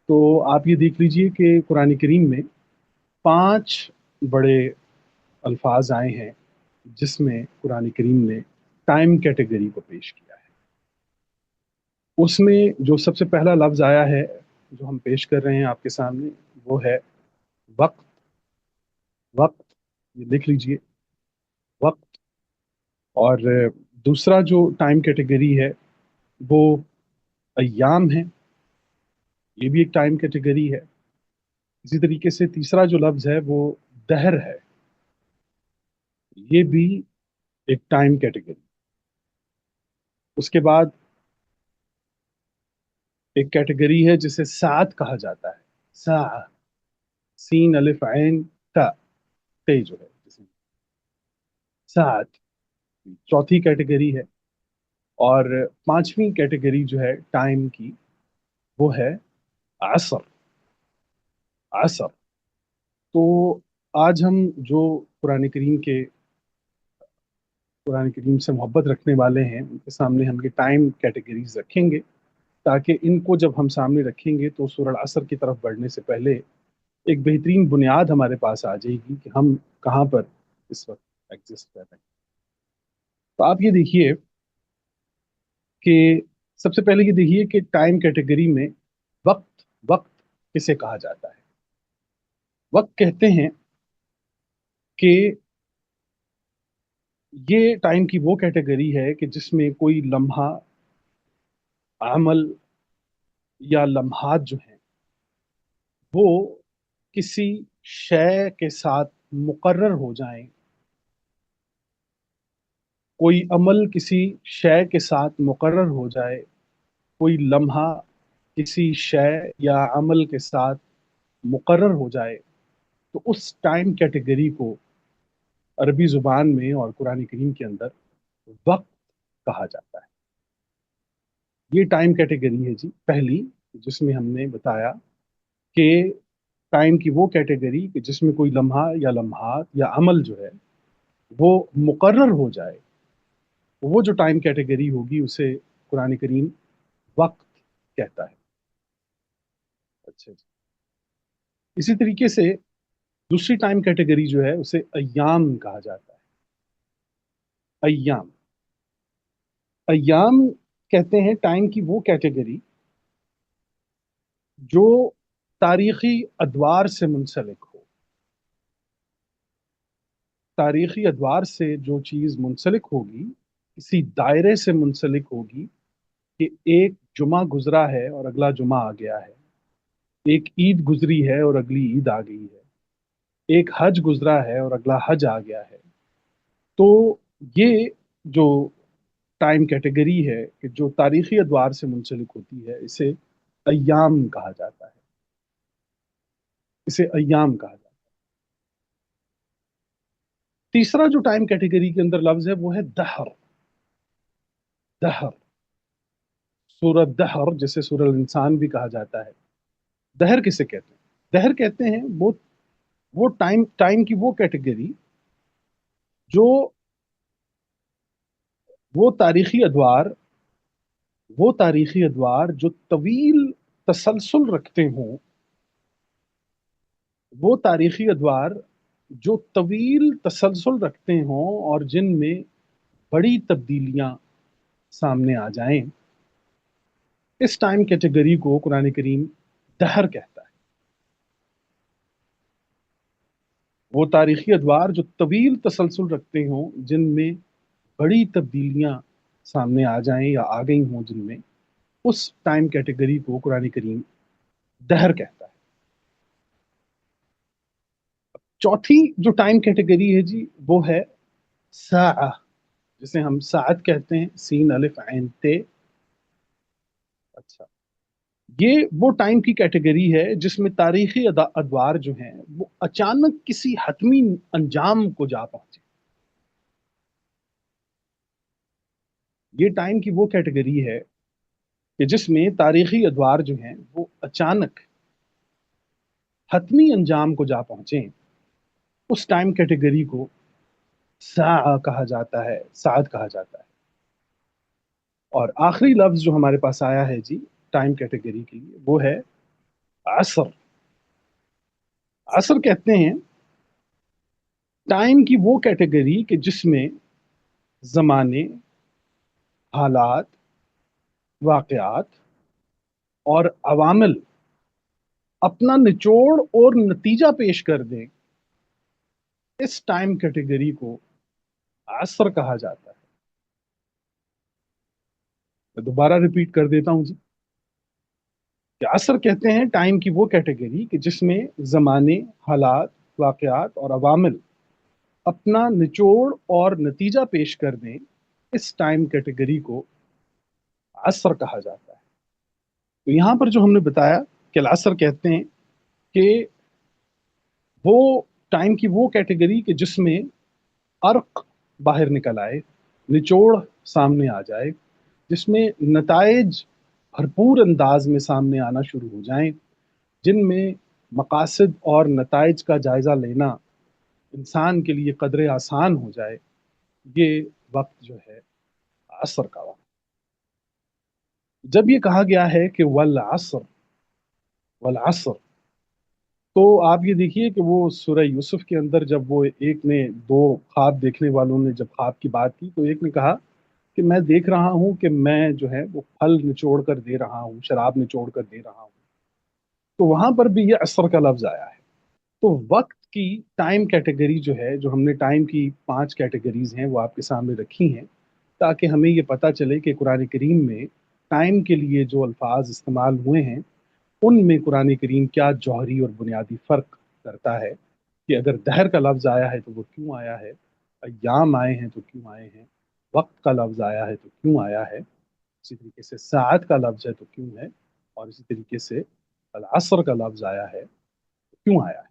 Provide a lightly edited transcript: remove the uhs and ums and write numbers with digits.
تو आप ये देख लीजिए कि कुरान करीम में 5 बड़े अल्फाज आए हैं जिसमें कुरान करीम ने टाइम कैटेगरी को पेश किया है। उसमें जो सबसे पहला लफ्ज़ आया है जो हम पेश कर रहे हैं आपके सामने वो है वक्त। वक्त, ये लिख लीजिए, वक्त। और दूसरा जो टाइम कैटेगरी है वो अय्याम है, ये भी एक टाइम कैटेगरी है। इसी तरीके से तीसरा जो लफ्ज़ है वो दहर है, ये भी एक टाइम कैटेगरी। उसके बाद एक कैटेगरी है जिसे सात कहा जाता है। सा, सीन अलिफ ऐन ता, ते जो है जिसे सात, चौथी कैटेगरी है। और पांचवी कैटेगरी जो है टाइम की वो है असर। असर। तो आज हम जो कुरान करीम के कुरान करीम से मोहब्बत रखने वाले हैं उनके सामने हम ये टाइम कैटेगरीज रखेंगे, ताकि इनको जब हम सामने रखेंगे तो सूरह असर की तरफ बढ़ने से पहले एक बेहतरीन बुनियाद हमारे पास आ जाएगी कि हम कहाँ पर इस वक्त एग्जिस्ट कर रहे हैं। तो आप ये देखिए कि सबसे पहले ये देखिए कि टाइम कैटेगरी में वक्त, वक्त किसे कहा जाता है। वक्त कहते हैं कि ये टाइम की वो कैटेगरी है कि जिसमें कोई लम्हा, अमल या लम्हात जो हैं वो किसी शय के साथ मुकर्रर हो जाएं। कोई अमल किसी शय के साथ मुकर्रर हो जाए, कोई लम्हा किसी शय या अमल के साथ मुकर्रर हो जाए, तो उस टाइम कैटेगरी को अरबी ज़ुबान में और कुरान करीम के अंदर वक्त कहा जाता है। ये टाइम कैटेगरी है जी पहली, जिसमें हमने बताया कि टाइम की वो कैटेगरी कि जिसमें कोई लम्हा या लम्हात या अमल जो है वो मुकर्रर हो जाए, वो जो टाइम कैटेगरी होगी उसे कुरान करीम वक्त कहता है। अच्छा जी। इसी तरीके से दूसरी टाइम कैटेगरी जो है उसे अय्याम कहा जाता है। अय्याम। अय्याम कहते हैं टाइम की वो कैटेगरी जो तारीखी अदवार से मुंसलिक हो। तारीखी अदवार से जो चीज़ मुंसलिक होगी, किसी दायरे से मुंसलिक होगी कि एक जुमा गुजरा है और अगला जुमा आ गया है, एक ईद गुजरी है और अगली ईद आ गई है, एक हज गुजरा है और अगला हज आ गया है। तो ये जो टाइम कैटेगरी है कि जो तारीखी अदवार से मुंसलिक होती है, इसे अय्याम कहा जाता है। इसे अय्याम कहा जाता है। तीसरा जो टाइम कैटेगरी के अंदर लफ्ज है वो है दहर। दहर, सूरह दहर जिसे सूरह इंसान भी कहा जाता है। दहर किसे कहते हैं? दहर कहते हैं वो टाइम टाइम की वो कैटेगरी जो वो तारीखी अदवार वो तारीखी अदवार जो तवील तसलसल रखते हों, वो तारीखी अदवार जो तवील तसलसल रखते हों और जिनमें बड़ी तब्दीलियां सामने आ जाएं, इस टाइम कैटेगरी को कुरान करीम दहर कहता है। वो तारीखी अदवार जो तवील तसलसल रखते हों, जिनमें बड़ी तब्दीलियां सामने आ जाएं या आ गई हों जिनमें, उस टाइम कैटेगरी को कुरान करीम दहर कहता है। चौथी जो टाइम कैटेगरी है जी वो है सा, जिसे हम सात कहते हैं, सीन अलिफ ऐन ते। अच्छा, ये वो टाइम की कैटेगरी है जिसमें तारीखी अदवार जो हैं वो अचानक किसी हतमी अंजाम को जा पहुंचे। ये टाइम की वो कैटेगरी है कि जिसमें तारीखी अदवार जो हैं वो अचानक हतमी अंजाम को जा पहुंचे, उस टाइम कैटेगरी को सा कहा जाता है, साद कहा जाता है। और आखिरी लफ्ज जो हमारे पास आया है जी टाइम कैटेगरी के लिए वो है असर, असर कहते हैं टाइम की वो कैटेगरी कि जिसमें जमाने, हालात, वाकयात और अवामिल अपना निचोड़ और नतीजा पेश कर दें, इस टाइम कैटेगरी को असर कहा जाता है। मैं दोबारा रिपीट कर देता हूं जी, कि असर कहते हैं टाइम की वो कैटेगरी कि जिसमें जमाने, हालात, वाकयात और अवामिल अपना निचोड़ और नतीजा पेश कर दें, इस टाइम कैटेगरी को असर कहा जाता है। तो यहां पर जो हमने बताया कि असर कहते हैं कि वो टाइम की वो कैटेगरी कि जिसमें अर्क बाहर निकल आए, निचोड़ सामने आ जाए, जिसमें नताइज भरपूर अंदाज में सामने आना शुरू हो जाएं, जिनमें मकासद और नताइज का जायजा लेना इंसान के लिए कदरे आसान हो जाए, ये वक्त जो है असर का वक्त। जब ये कहा गया है कि वल असर, तो आप ये देखिए कि वो सूरह यूसुफ के अंदर जब वो एक ने, दो ख्वाब देखने वालों ने जब ख्वाब की बात की, तो एक ने कहा कि मैं देख रहा हूं कि मैं जो है वो फल निचोड़ कर दे रहा हूं, शराब निचोड़ कर दे रहा हूं। तो वहां पर भी ये असर का लफ्ज आया है। तो वक्त की टाइम कैटेगरी जो है, जो हमने टाइम की 5 कैटेगरीज हैं वो आपके सामने रखी हैं, ताकि हमें ये पता चले कि कुरान करीम में टाइम के लिए जो अल्फाज इस्तेमाल हुए हैं, उनमें कुरान करीम क्या जौहरी और बुनियादी फ़र्क करता है, कि अगर दहर का लफ्ज़ आया है तो वो क्यों आया है, अय्याम आए हैं तो क्यों आए हैं, वक्त का लफ्ज़ आया है तो क्यों आया है, इसी तरीके से सात का लफ्ज़ है तो क्यों है, और इसी तरीके से अल असर का लफ्ज़ आया है तो क्यों आया है।